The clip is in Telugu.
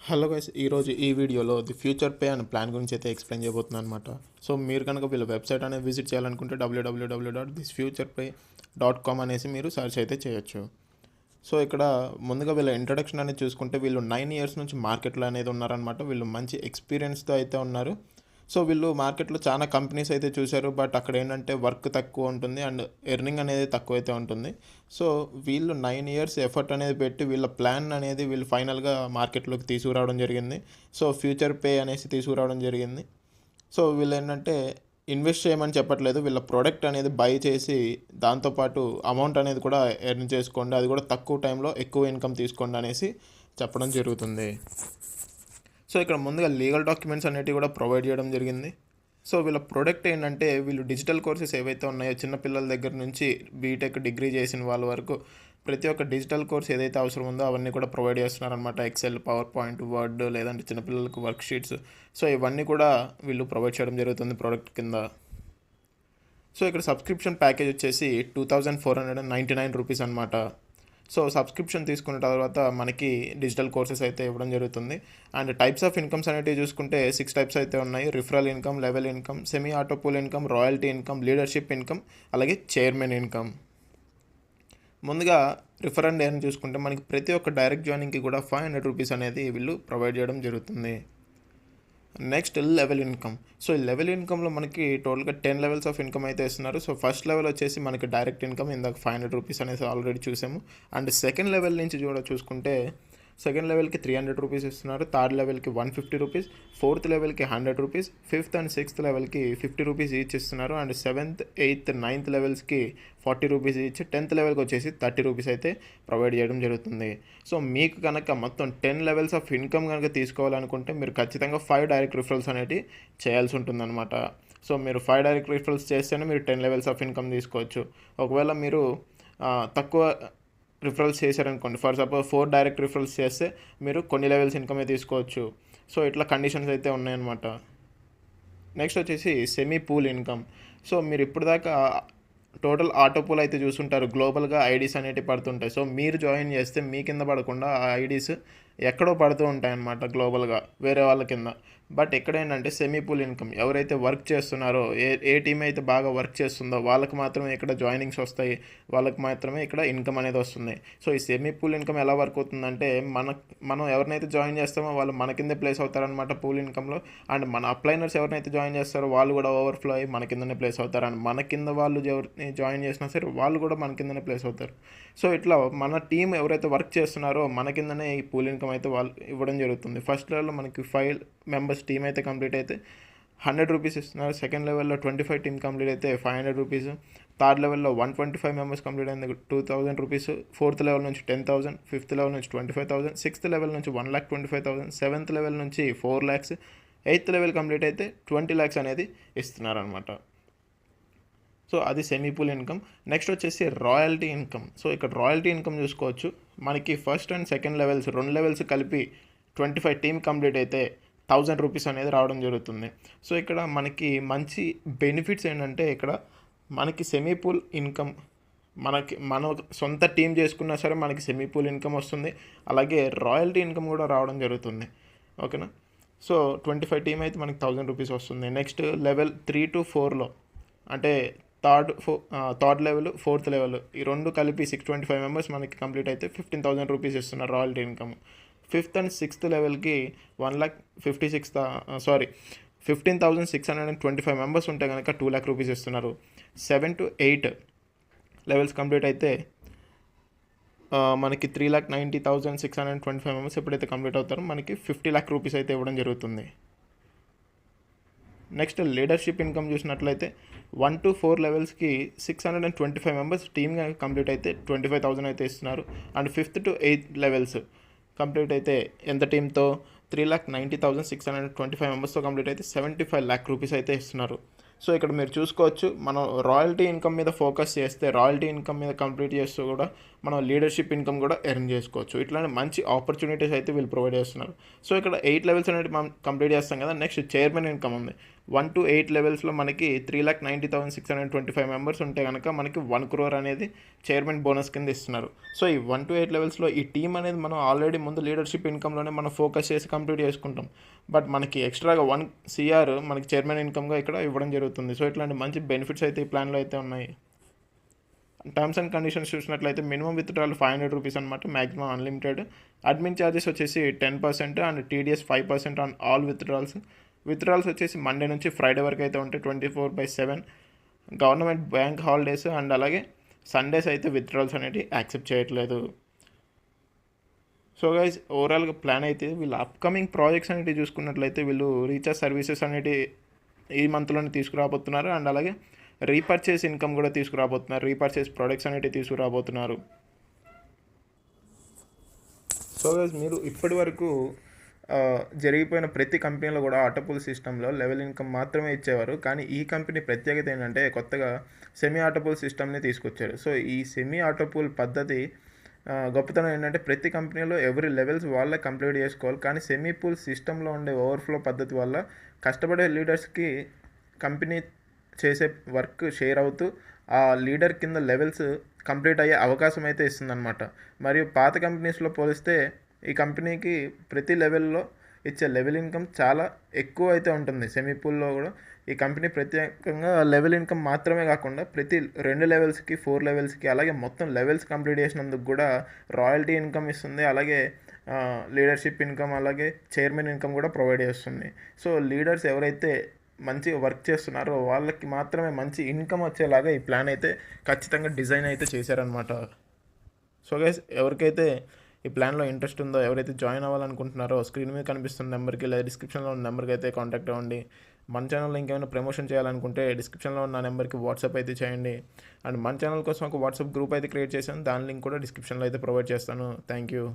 హలో గైస్, ఈరోజు ఈ వీడియోలో ది ఫ్యూచర్ పే అనే ప్లాన్ గురించి అయితే ఎక్స్ప్లెయిన్ చేయబోతున్నాను అనమాట. సో మీరు కనుక వీళ్ళ వెబ్సైట్ అనేది విజిట్ చేయాలనుకుంటే www.thisfuturepay.com అనేసి మీరు సర్చ్ అయితే చేయొచ్చు. సో ఇక్కడ ముందుగా వీళ్ళ ఇంట్రడక్షన్ అనేది చూసుకుంటే వీళ్ళు 9 ఇయర్స్ నుంచి మార్కెట్లో అనేది ఉన్నారనమాట. వీళ్ళు మంచి ఎక్స్పీరియన్స్తో అయితే ఉన్నారు. సో వీళ్ళు మార్కెట్లో చాలా కంపెనీస్ అయితే చూశారు, బట్ అక్కడ ఏంటంటే వర్క్ తక్కువ ఉంటుంది అండ్ ఎర్నింగ్ అనేది తక్కువ అయితే ఉంటుంది. సో వీళ్ళు 9 ఇయర్స్ ఎఫర్ట్ అనేది పెట్టి వీళ్ళ ప్లాన్ అనేది వీళ్ళు ఫైనల్గా మార్కెట్లోకి తీసుకురావడం జరిగింది. సో ఫ్యూచర్ పే అనేసి తీసుకురావడం జరిగింది. సో వీళ్ళు ఏంటంటే ఇన్వెస్ట్ చేయమని చెప్పట్లేదు, వీళ్ళ ప్రోడక్ట్ అనేది బై చేసి దాంతోపాటు అమౌంట్ అనేది కూడా ఎర్న్ చేసుకోండి, అది కూడా తక్కువ టైంలో ఎక్కువ ఇన్కమ్ తీసుకోండి అనేసి చెప్పడం జరుగుతుంది. సో ఇక్కడ ముందుగా లీగల్ డాక్యుమెంట్స్ అనేటివి కూడా ప్రొవైడ్ చేయడం జరిగింది. సో వీళ్ళ ప్రోడక్ట్ ఏంటంటే వీళ్ళు డిజిటల్ కోర్సెస్ ఏవైతే ఉన్నాయో చిన్నపిల్లల దగ్గర నుంచి బీటెక్ డిగ్రీ చేసిన వాళ్ళ వరకు ప్రతి ఒక్క డిజిటల్ కోర్స్ ఏదైతే అవసరం ఉందో అవన్నీ కూడా ప్రొవైడ్ చేస్తున్నారనమాట. ఎక్సెల్, పవర్ పాయింట్, వర్డ్, లేదంటే చిన్నపిల్లలకు వర్క్ షీట్స్, సో ఇవన్నీ కూడా వీళ్ళు ప్రొవైడ్ చేయడం జరుగుతుంది ప్రోడక్ట్ కింద. సో ఇక్కడ సబ్స్క్రిప్షన్ ప్యాకేజ్ వచ్చేసి 2499 రూపీస్ అనమాట. సో సబ్స్క్రిప్షన్ తీసుకున్న తర్వాత మనకి డిజిటల్ కోర్సెస్ అయితే ఇవ్వడం జరుగుతుంది. అండ్ టైప్స్ ఆఫ్ ఇన్కమ్స్ అనేవి చూసుకుంటే 6 టైప్స్ అయితే ఉన్నాయి. Referral income, level income, semi auto pool income, royalty income, leadership income, అలాగే చైర్మన్ ఇన్కమ్. ముందుగా రిఫర్ అండ్ ఎర్న్ చూసుకుంటే మనకి ప్రతి ఒక్క డైరెక్ట్ జాయినింగ్కి కూడా 500 రూపీస్ అనేది వీళ్ళు ప్రొవైడ్ చేయడం జరుగుతుంది. Next level income. సో ఈ లెవెల్ ఇన్కమ్లో మనకి టోటల్గా 10 లెవెల్స్ ఆఫ్ ఇన్కమ్ అయితే ఇస్తున్నారు. సో ఫస్ట్ లెవెల్ వచ్చేసి మనకి డైరెక్ట్ ఇన్కమ్ ఇందాక 500 రూపీస్ అనేసి ఆల్రెడీ చూసాము. అండ్ సెకండ్ లెవెల్ నుంచి కూడా చూసుకుంటే సెకండ్ లెవెల్కి 300 రూపీస్ ఇస్తున్నారు, థర్డ్ లెవెల్కి 150 రూపీస్, ఫోర్త్ లెవెల్కి 100 రూపీస్, ఫిఫ్త్ అండ్ సిక్స్త్ లెవెల్కి 50 రూపీస్ ఈచ్ ఇస్తున్నారు. అండ్ సెవెంత్, ఎయిత్, నైన్త్ లెవెల్స్కి 40 రూపీస్ ఈచ్, 10th లెవెల్కి వచ్చేసి 30 రూపీస్ అయితే ప్రొవైడ్ చేయడం జరుగుతుంది. సో మీకు కనుక మొత్తం 10 లెవెల్స్ ఆఫ్ ఇన్కమ్ కనుక తీసుకోవాలనుకుంటే మీరు ఖచ్చితంగా 5 డైరెక్ట్ రిఫరల్స్ అనేవి చేయాల్సి ఉంటుందన్నమాట. సో మీరు 5 డైరెక్ట్ రిఫరల్స్ చేస్తేనే మీరు 10 లెవెల్స్ ఆఫ్ ఇన్కమ్ తీసుకోవచ్చు. ఒకవేళ మీరు తక్కువ రిఫరల్స్ చేశారనుకోండి, ఫర్ సపోజ్ 4 డైరెక్ట్ రిఫరల్స్ చేస్తే మీరు కొన్ని లెవెల్స్ ఇన్కమే తీసుకోవచ్చు. సో ఇట్లా కండిషన్స్ అయితే ఉన్నాయన్నమాట. నెక్స్ట్ వచ్చేసి సెమీ పూల్ ఇన్కమ్. సో మీరు ఇప్పుడు దాకా టోటల్ ఆటో పూల్ అయితే చూసుంటారు, గ్లోబల్గా ఐడీస్ అనేటివి పడుతుంటాయి. సో మీరు జాయిన్ చేస్తే మీ కింద పడకుండా ఆ ఐడీస్ ఎక్కడో పడుతూ ఉంటాయి అన్నమాట గ్లోబల్గా వేరే వాళ్ళ కింద. బట్ ఇక్కడ ఏంటంటే సెమీ పూల్ ఇన్కమ్, ఎవరైతే వర్క్ చేస్తున్నారో ఏ టీం అయితే బాగా వర్క్ చేస్తుందో వాళ్ళకి మాత్రమే ఇక్కడ జాయినింగ్స్ వస్తాయి, వాళ్ళకి మాత్రమే ఇక్కడ ఇన్కమ్ అనేది వస్తుంది. సో ఈ సెమీ పూల్ ఇన్కమ్ ఎలా వర్క్ అవుతుందంటే మనం ఎవరినైతే జాయిన్ చేస్తామో వాళ్ళు మన కిందే ప్లేస్ అవుతారనమాట పూల్ ఇన్కమ్లో. అండ్ మన అప్లైనర్స్ ఎవరినైతే జాయిన్ చేస్తారో వాళ్ళు కూడా ఓవర్ఫ్లో అయ్యి మన కిందనే ప్లేస్ అవుతారు. అండ్ మన కింద వాళ్ళు ఎవరిని జాయిన్ చేసినా సరే వాళ్ళు కూడా మన కిందనే ప్లేస్ అవుతారు. సో ఇట్లా మన టీం ఎవరైతే వర్క్ చేస్తున్నారో మన కిందనే ఈ పూల్ ఇన్కమ్ అయితే వాళ్ళు ఇవ్వడం జరుగుతుంది. ఫస్ట్ లెవెల్లో మనకి 5 మెంబర్స్ టీం అయితే కంప్లీట్ అయితే 100 రూపీస్ ఇస్తున్నారు. సెకండ్ లెవెల్లో 25 టీం కంప్లీట్ అయితే 500 రూపీస్. థర్డ్ లెవెల్లో 125 మెంబర్స్ కంప్లీట్ అయింది 2000 రూపీస్. ఫోర్త్ లెవెల్ నుంచి 10,000, ఫిఫ్త్ లెవెల్ నుంచి 25,000, సిక్స్త్ లెవెల్ నుంచి 1,25,000, సెవెంత్ లెవెల్ నుంచి 4 lakhs, ఎయిత్ లెవెల్ కంప్లీట్ అయితే 20 lakhs అనేది ఇస్తున్నారనమాట. సో అది సెమీపూల్ ఇన్కమ్. నెక్స్ట్ వచ్చేసి రాయల్టీ ఇన్కమ్. సో ఇక్కడ రాయల్టీ ఇన్కమ్ చూసుకోవచ్చు, మనకి first and second levels 2 levels కలిపి 25 టీమ్ కంప్లీట్ అయితే 1000 రూపీస్ అనేది రావడం జరుగుతుంది. సో ఇక్కడ మనకి మంచి బెనిఫిట్స్ ఏంటంటే ఇక్కడ మనకి సెమీపూల్ ఇన్కమ్ మన సొంత టీం చేసుకున్నా సరే మనకి సెమీపూల్ ఇన్కమ్ వస్తుంది, అలాగే రాయల్టీ ఇన్కమ్ కూడా రావడం జరుగుతుంది. ఓకేనా. సో 25 టీం అయితే మనకి 1000 రూపీస్ వస్తుంది. నెక్స్ట్ లెవెల్ 3 to 4లో అంటే థర్డ్ లెవెల్, ఫోర్త్ లెవెల్ ఈ రెండు కలిపి 625 మెంబర్స్ మనకి కంప్లీట్ అయితే 15,000 రూపీస్ ఇస్తున్నారు royalty income. Fifth and sixth లెవెల్కి 15,625 మెంబర్స్ ఉంటే కనుక 2 lakh రూపీస్ ఇస్తున్నారు. 7 to 8 లెవెల్స్ కంప్లీట్ అయితే మనకి 3,90,625 మెంబర్స్ ఎప్పుడైతే కంప్లీట్ అవుతారో మనకి 50 lakh రూపీస్ అయితే ఇవ్వడం జరుగుతుంది. నెక్స్ట్ లీడర్షిప్ ఇన్కమ్ చూసినట్లయితే 1 to 4 లెవెల్స్కి 625 మెంబర్స్ టీమ్ కంప్లీట్ అయితే 25,000 అయితే ఇస్తున్నారు. And 5th to 8th levels complete అయితే ఎంత టీంతో 3,90,625 మెంబర్స్తో కంప్లీట్ అయితే 75 lakh రూపీస్ అయితే ఇస్తున్నారు. సో ఇక్కడ మీరు చూసుకోవచ్చు, మనం రాయల్టీ ఇన్కమ్ మీద ఫోకస్ చేస్తే రాయల్టీ ఇన్కమ్ మీద కంప్లీట్ చేస్తూ కూడా మనం లీడర్షిప్ ఇన్కమ్ కూడా ఎర్న్ చేసుకోవచ్చు. ఇట్లాంటి మంచి ఆపర్చునిటీస్ అయితే వీళ్ళు ప్రొవైడ్ చేస్తున్నారు. సో ఇక్కడ 8 లెవెల్స్ అనేది మనం కంప్లీట్ చేస్తాం కదా. నెక్స్ట్ చైర్మన్ ఇన్కమ్ ఉంది. 1 to 8 లెవెల్స్లో మనకి 3,90,625 మెంబర్స్ ఉంటే కనుక మనకి 1 crore అనేది చైర్మన్ బోనస్ కింద ఇస్తున్నారు. సో ఈ 1 to 8 లెవెల్స్లో ఈ టీం అనేది మనం ఆల్రెడీ ముందు లీడర్షిప్ ఇన్కమ్లోనే మనం ఫోకస్ చేసి కంప్లీట్ చేసుకుంటాం. బట్ మనకి ఎక్స్ట్రాగా 1 crore మనకి చైర్మన్ ఇన్కమ్గా ఇక్కడ ఇవ్వడం జరుగుతుంది. సో ఇట్లాంటి మంచి బెనిఫిట్స్ అయితే ఈ ప్లాన్లో అయితే ఉన్నాయి. టర్మ్స్ అండ్ కండిషన్స్ చూసినట్లయితే మినిమం విత్డ్రాల్ 500 రూపీస్ అనమాట, మ్యాక్సిమం అన్లిమిటెడ్. అడ్మిన్ ఛార్జెస్ వచ్చేసి 10% and TDS 5% on all withdrawals వచ్చేసి మండే నుంచి ఫ్రైడే వరకు అయితే ఉంటాయి 24/7. గవర్నమెంట్ బ్యాంక్ హాలిడేస్ అండ్ అలాగే సండేస్ అయితే విత్డ్రాల్స్ అనేవి యాక్సెప్ట్ చేయట్లేదు. సో గైజ్ ఓవరాల్గా ప్లాన్ అయితే వీళ్ళు అప్కమింగ్ ప్రాజెక్ట్స్ అనేవి చూసుకున్నట్లయితే వీళ్ళు రీఛార్జ్ సర్వీసెస్ అనేవి ఈ మంత్లోనే తీసుకురాబోతున్నారు అండ్ అలాగే రీపర్చేస్ ఇన్కమ్ కూడా తీసుకురాబోతున్నారు, రీపర్చేస్ ప్రొడక్ట్స్ అనేవి తీసుకురాబోతున్నారు. సో గైజ్ మీరు ఇప్పటి వరకు జరిగిపోయిన ప్రతి కంపెనీలో కూడా ఆటోపూల్ సిస్టంలో లెవెల్ ఇన్కమ్ మాత్రమే ఇచ్చేవారు. కానీ ఈ కంపెనీ ప్రత్యేకత ఏంటంటే కొత్తగా సెమీ ఆటోపూల్ సిస్టమ్ని తీసుకొచ్చారు. సో ఈ సెమీ ఆటోపూల్ పద్ధతి గొప్పతనం ఏంటంటే ప్రతి కంపెనీలో ఎవరి లెవెల్స్ వాళ్ళే కంప్లీట్ చేసుకోవాలి. కానీ సెమీ పూల్ సిస్టంలో ఉండే ఓవర్ఫ్లో పద్ధతి వల్ల కష్టపడే లీడర్స్కి కంపెనీ చేసే వర్క్ షేర్ అవుతూ ఆ లీడర్ కింద లెవెల్స్ కంప్లీట్ అయ్యే అవకాశం అయితే ఇస్తుందన్నమాట. మరియు పాత కంపెనీస్లో పోలిస్తే ఈ కంపెనీకి ప్రతి లెవెల్లో ఇచ్చే లెవెల్ ఇన్కమ్ చాలా ఎక్కువ అయితే ఉంటుంది. సెమీ పూల్లో కూడా ఈ కంపెనీ ప్రత్యేకంగా లెవెల్ ఇన్కమ్ మాత్రమే కాకుండా ప్రతి 2 లెవెల్స్కి 4 లెవెల్స్కి అలాగే మొత్తం లెవెల్స్ కంప్లీట్ చేసినందుకు కూడా రాయల్టీ ఇన్కమ్ ఇస్తుంది. అలాగే లీడర్షిప్ ఇన్కమ్ అలాగే చైర్మన్ ఇన్కమ్ కూడా ప్రొవైడ్ చేస్తుంది. సో లీడర్స్ ఎవరైతే మంచిగా వర్క్ చేస్తున్నారో వాళ్ళకి మాత్రమే మంచి ఇన్కమ్ వచ్చేలాగా ఈ ప్లాన్ అయితే ఖచ్చితంగా డిజైన్ అయితే చేశారనమాట. సో గైస్ ఎవరికైతే ఈ ప్లాన్లో ఇంట్రెస్ట్ ఉందో, ఎవరైతే జాయిన్ అవ్వాలనుకుంటున్నారో స్క్రీన్ మీద కనిపిస్తున్న నెంబర్కి లేదా డిస్క్రిప్షన్లో ఉన్న నెంబర్కి అయితే కాంటాక్ట్ అవ్వండి. మన ఛానల్లో ఇంకేమైనా ప్రమోషన్ చేయాలనుకుంటే డిస్క్రిప్షన్లో ఉన్న నెంబర్కి వాట్సాప్ అయితే చేయండి. అండ్ మన ఛానల్ కోసం ఒక వాట్సాప్ గ్రూప్ అయితే క్రియేట్ చేశాను, దాని లింక్ కూడా డిస్క్రిప్షన్లో అయితే ప్రొవైడ్ చేస్తాను. Thank you.